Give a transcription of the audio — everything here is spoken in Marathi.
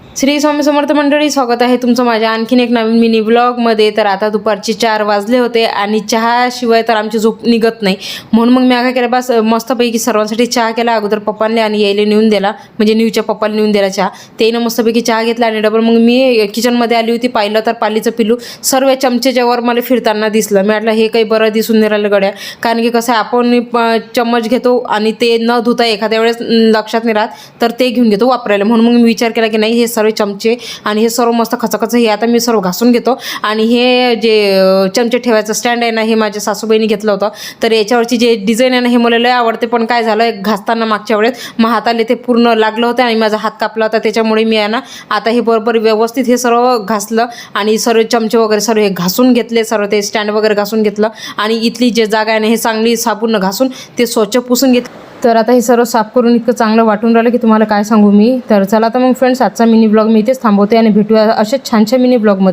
श्री स्वामी समर्थ मंडळी, स्वागत आहे तुमचं माझ्या आणखीन एक नवीन मिनी ब्लॉगमध्ये। तर आता दुपारचे 4 वाजले होते आणि चहाशिवाय तर आमची झोप निघत नाही, म्हणून मग मी काय केलं, बस मस्तपैकी सर्वांसाठी चहा केला। अगोदर पप्पांनी आणि यायला नेऊन दिला, म्हणजे न्यूच्या पप्पाला नेऊन दिला चहा। त्यानं मस्तपैकी चहा घेतला आणि डबल मग मी किचनमध्ये आली होती, पाहिलं तर पालीचं पिल्लू सर्व चमचेच्यावर मला फिरताना दिसलं। मी म्हटलं हे काही बरं दिसून नाही राहिलं गड्या, कारण की कसं आपण चम्मच घेतो आणि ते न धुता एखाद्या वेळेस लक्षात नाही राहत तर ते घेऊन घेतो वापरायला, म्हणून मग मी विचार केला की नाही हे सर्व चमचे आणि हे सर्व मस्त खचखच हे आता मी सर्व घासून घेतो। आणि हे जे चमचे ठेवायचं स्टँड आहे ना, हे माझ्या सासूबाईंनी घेतलं होतं। तर याच्यावरची जे डिझाईन आहे ना, हे मला लय आवडते, पण काय झालं घासताना मागच्या वेळेस हाताला ते पूर्ण लागलं होतं आणि माझा हात कापला होता, त्याच्यामुळे मी आहे ना आता हे बरोबर व्यवस्थित हे सर्व घासलं आणि सर्व चमचे वगैरे सर्व हे घासून घेतले, सर्व ते स्टँड वगैरे घासून घेतलं आणि इथली जे जागा आहे ना हे चांगली साबून घासून ते स्वच्छ पुसून घेतलं। तर आता हे सर्व साफ करून इतकं चांगलं वाटून राहिलं की तुम्हाला काय सांगू मी। तर चला आता मग फ्रेंड्स, आजचा मिनी ब्लॉग मी इथेच थांबवते आणि भेटूया असेच छानशा मिनी ब्लॉगमध्ये।